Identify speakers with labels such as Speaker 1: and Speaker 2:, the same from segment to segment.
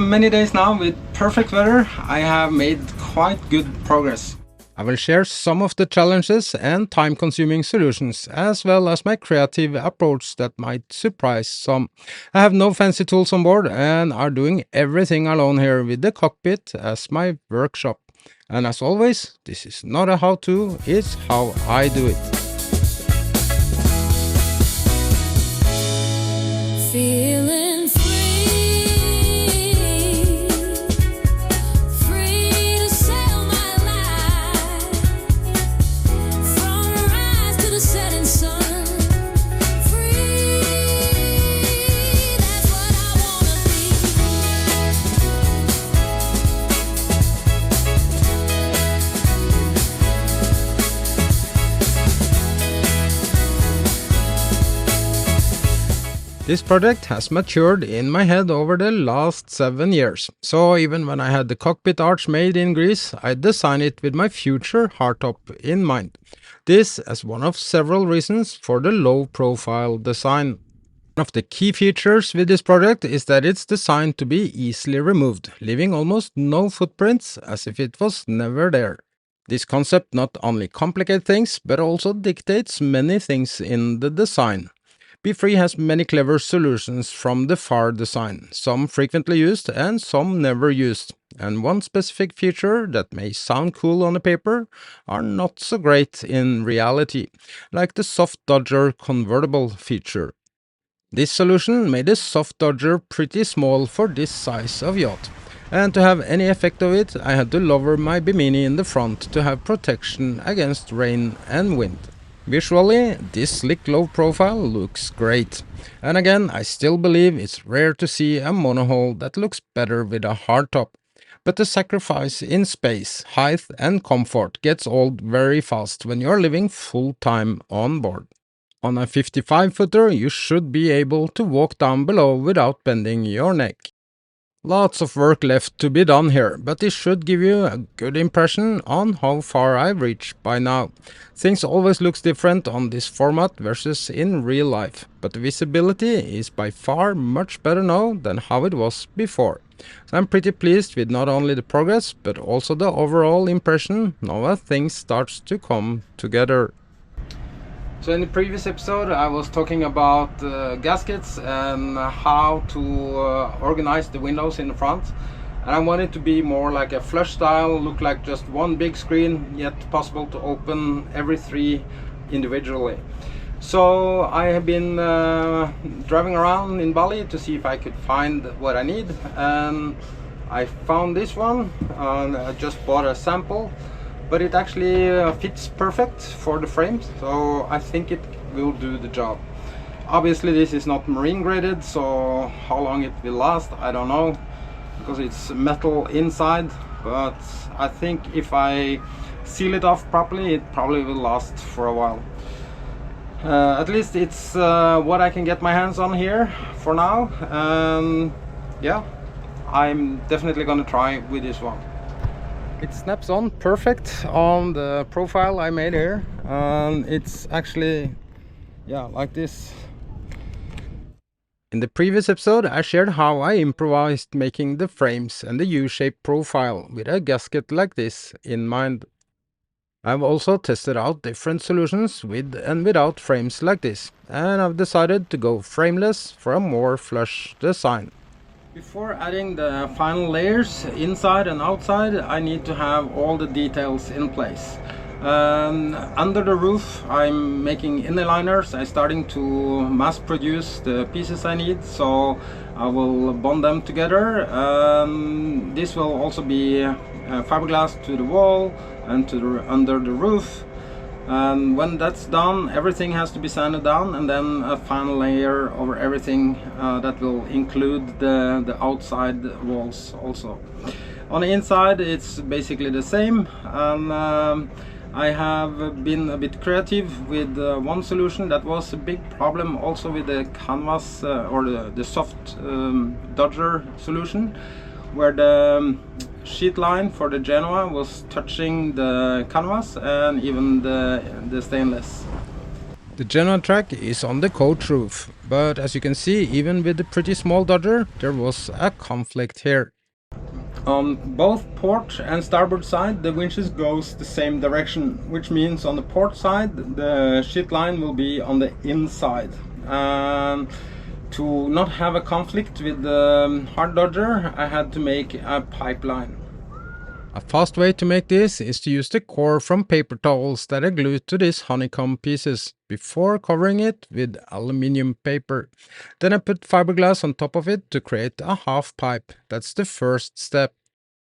Speaker 1: many days now with perfect weather, I have made quite good progress. I will share some of the challenges and time-consuming solutions, as well as my creative approach that might surprise some. I have no fancy tools on board and are doing everything alone here with the cockpit as my workshop. And as always, this is not a how-to, it's how I do it.
Speaker 2: Feeling free, free to sail my life, from the rise to the setting sun. Free, that's what I wanna be.
Speaker 1: This project has matured in my head over the last 7 years, so even when I had the cockpit arch made in Greece, I designed it with my future hardtop in mind. This as one of several reasons for the low-profile design. One of the key features with this project is that it's designed to be easily removed, leaving almost no footprints as if it was never there. This concept not only complicates things, but also dictates many things in the design. Be-Free has many clever solutions from the FAR design, some frequently used and some never used. And one specific feature that may sound cool on the paper are not so great in reality, like the soft dodger convertible feature. This solution made the soft dodger pretty small for this size of yacht. And to have any effect of it, I had to lower my bimini in the front to have protection against rain and wind. Visually, this slick low profile looks great. And again, I still believe it's rare to see a monohull that looks better with a hardtop. But the sacrifice in space, height and comfort gets old very fast when you're living full time on board. On a 55-footer, you should be able to walk down below without bending your neck. Lots of work left to be done here, but this should give you a good impression on how far I've reached by now. Things always looks different on this format versus in real life, but the visibility is by far much better now than how it was before. So I'm pretty pleased with not only the progress, but also the overall impression now that things starts to come together. So in the previous episode I was talking about gaskets and how to organize the windows in the front, and I want it to be more like a flush style, look like just one big screen, yet possible to open every three individually. So I have been driving around in Bali to see if I could find what I need, and I found this one, and I just bought a sample. But it actually fits perfect for the frames, so I think it will do the job. Obviously this is not marine graded, so how long it will last I don't know, because it's metal inside, but I think if I seal it off properly it probably will last for a while. At least it's what I can get my hands on here for now, and yeah, I'm definitely gonna try with this one. It snaps on perfect on the profile I made here, and it's actually, yeah, like this. In the previous episode I shared how I improvised making the frames and the U-shaped profile with a gasket like this in mind. I've also tested out different solutions with and without frames like this, and I've decided to go frameless for a more flush design. Before adding the final layers inside and outside, I need to have all the details in place. Under the roof I'm making inner liners. I'm starting to mass produce the pieces I need, so I will bond them together. This will also be fiberglass to the wall and to under the roof. And when that's done, everything has to be sanded down, and then a final layer over everything that will include the outside walls also. On the inside it's basically the same, and I have been a bit creative with one solution that was a big problem also with the canvas or the soft dodger solution, where the sheet line for the Genoa was touching the canvas and even the stainless. The Genoa track is on the coach roof, but as you can see, even with the pretty small dodger, there was a conflict here. On both port and starboard side, the winches goes the same direction, which means on the port side, the sheet line will be on the inside. To not have a conflict with the hard dodger, I had to make a pipeline. A fast way to make this is to use the core from paper towels that are glued to these honeycomb pieces before covering it with aluminium paper. Then I put fiberglass on top of it to create a half pipe. That's the first step.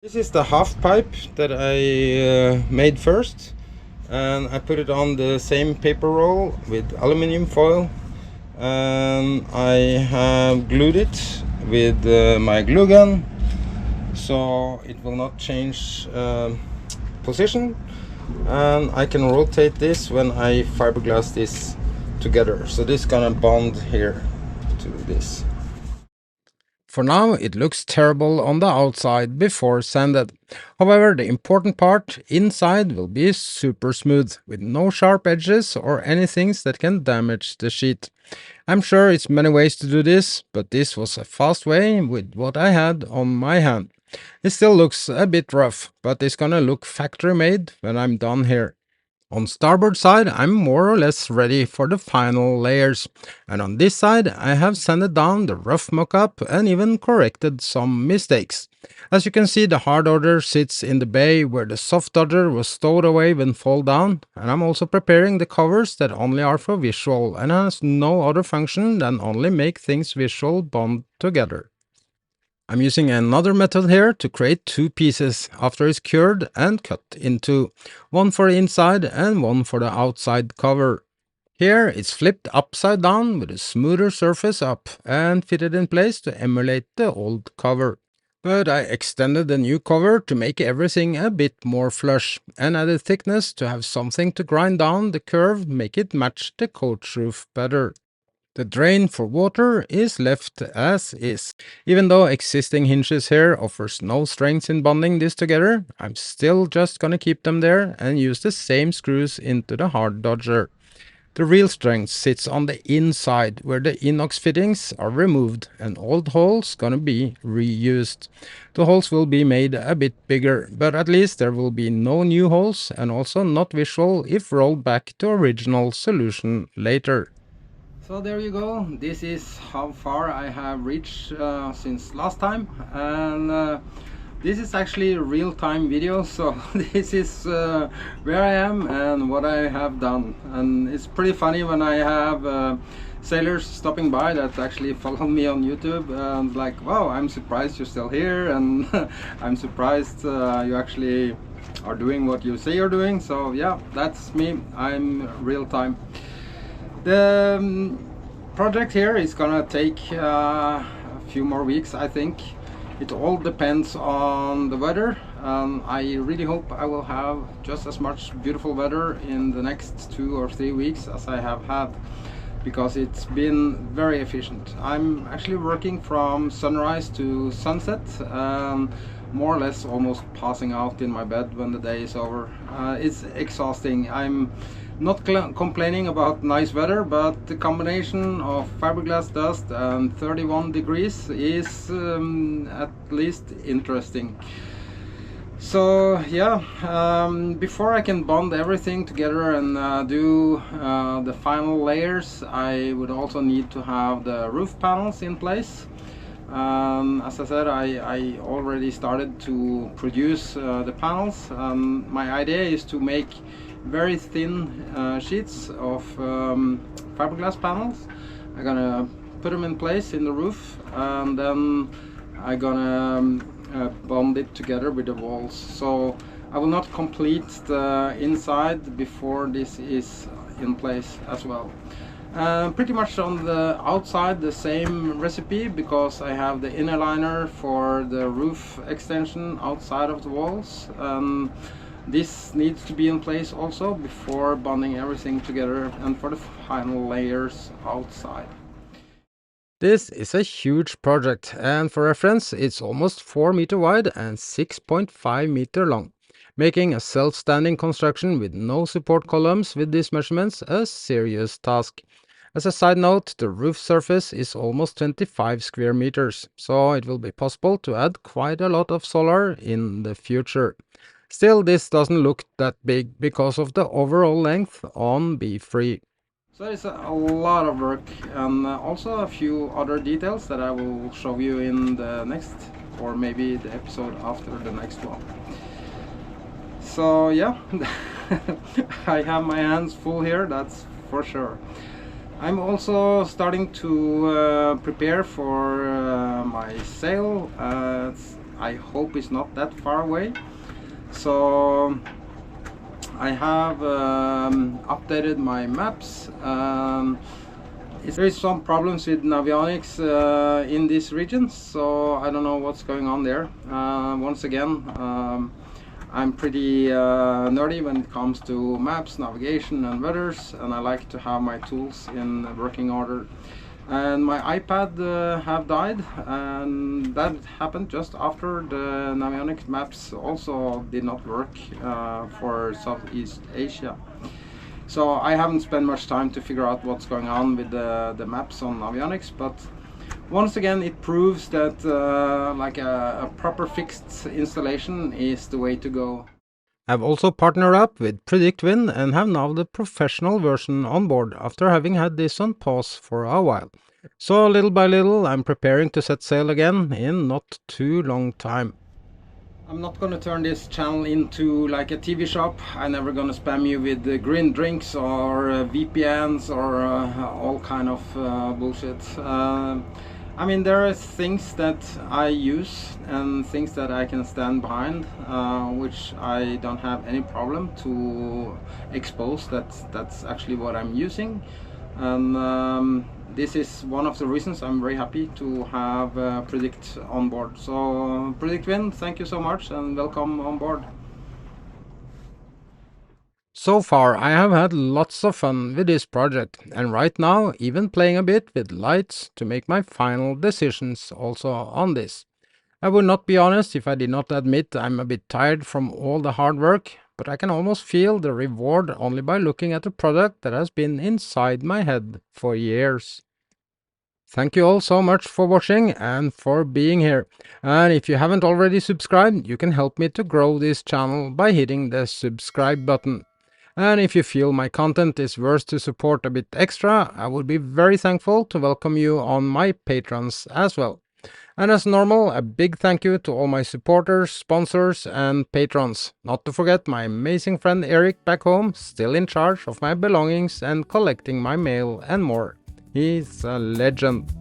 Speaker 1: This is the half pipe that I made first, and I put it on the same paper roll with aluminium foil, and I have glued it with my glue gun so it will not change position, and I can rotate this when I fiberglass this together, so this is gonna bond here to this. For now it looks terrible on the outside before sanded. However, the important part inside will be super smooth, with no sharp edges or anything that can damage the sheet. I'm sure it's many ways to do this, but this was a fast way with what I had on my hand. It still looks a bit rough, but it's gonna look factory made when I'm done here. On starboard side, I'm more or less ready for the final layers, and on this side I have sanded down the rough mock-up and even corrected some mistakes. As you can see, the hard dodger sits in the bay where the soft dodger was stowed away when fall down, and I'm also preparing the covers that only are for visual and has no other function than only make things visual bond together. I'm using another method here to create two pieces after it's cured and cut in two, one for the inside and one for the outside cover. Here it's flipped upside down with a smoother surface up and fitted in place to emulate the old cover. But I extended the new cover to make everything a bit more flush and added thickness to have something to grind down the curve, make it match the coach roof better. The drain for water is left as is. Even though existing hinges here offers no strength in bonding this together, I'm still just gonna keep them there and use the same screws into the hard dodger. The real strength sits on the inside where the inox fittings are removed and old holes gonna be reused. The holes will be made a bit bigger, but at least there will be no new holes and also not visual if rolled back to original solution later. So there you go, this is how far I have reached since last time, and this is actually a real-time video, so this is where I am and what I have done. And it's pretty funny when I have sailors stopping by that actually follow me on YouTube and like, wow, I'm surprised you're still here, and I'm surprised you actually are doing what you say you're doing. So yeah, that's me, I'm real-time. The project here is gonna take a few more weeks, I think. It all depends on the weather. I really hope I will have just as much beautiful weather in the next 2 or 3 weeks as I have had, because it's been very efficient. I'm actually working from sunrise to sunset, more or less almost passing out in my bed when the day is over. It's exhausting. I'm not complaining about nice weather, but the combination of fiberglass dust and 31 degrees is at least interesting. So yeah, before I can bond everything together and do the final layers, I would also need to have the roof panels in place. As I said, I already started to produce the panels. My idea is to make very thin sheets of fiberglass panels. I'm gonna put them in place in the roof, and then I'm gonna bond it together with the walls. So I will not complete the inside before this is in place as well. Pretty much on the outside the same recipe, because I have the inner liner for the roof extension outside of the walls. This needs to be in place also before bonding everything together and for the final layers outside. This is a huge project, and for reference it's almost 4 meter wide and 6.5 meter long, making a self-standing construction with no support columns with these measurements a serious task. As a side note, the roof surface is almost 25 square meters, so it will be possible to add quite a lot of solar in the future. Still, this doesn't look that big because of the overall length on B3. So it's a lot of work, and also a few other details that I will show you in the next, or maybe the episode after the next one. So yeah, I have my hands full here, that's for sure. I'm also starting to prepare for my sail. I hope it's not that far away. So I have updated my maps. There is some problems with navionics in this region, so I don't know what's going on there. Once again, I'm pretty nerdy when it comes to maps, navigation and weathers, and I like to have my tools in working order. And my iPad have died, and that happened just after the navionics maps also did not work for Southeast Asia. So I haven't spent much time to figure out what's going on with the maps on navionics, but once again it proves that like a proper fixed installation is the way to go. I've also partnered up with Project GIGANTIC and have now the professional version on board after having had this on pause for a while. So little by little I'm preparing to set sail again in not too long time. I'm not gonna turn this channel into like a TV shop. I'm never gonna spam you with green drinks or VPNs or all kind of bullshit. I mean, there are things that I use and things that I can stand behind, which I don't have any problem to expose. That's actually what I'm using, and this is one of the reasons I'm very happy to have Predict on board. So Predict GIGANTIC, thank you so much and welcome on board. So far I have had lots of fun with this project, and right now even playing a bit with lights to make my final decisions also on this. I would not be honest if I did not admit I'm a bit tired from all the hard work, but I can almost feel the reward only by looking at a product that has been inside my head for years. Thank you all so much for watching and for being here. And if you haven't already subscribed, you can help me to grow this channel by hitting the subscribe button. And if you feel my content is worth to support a bit extra, I would be very thankful to welcome you on my patrons as well. And as normal, a big thank you to all my supporters, sponsors and patrons. Not to forget my amazing friend Eric back home, still in charge of my belongings and collecting my mail and more. He's a legend.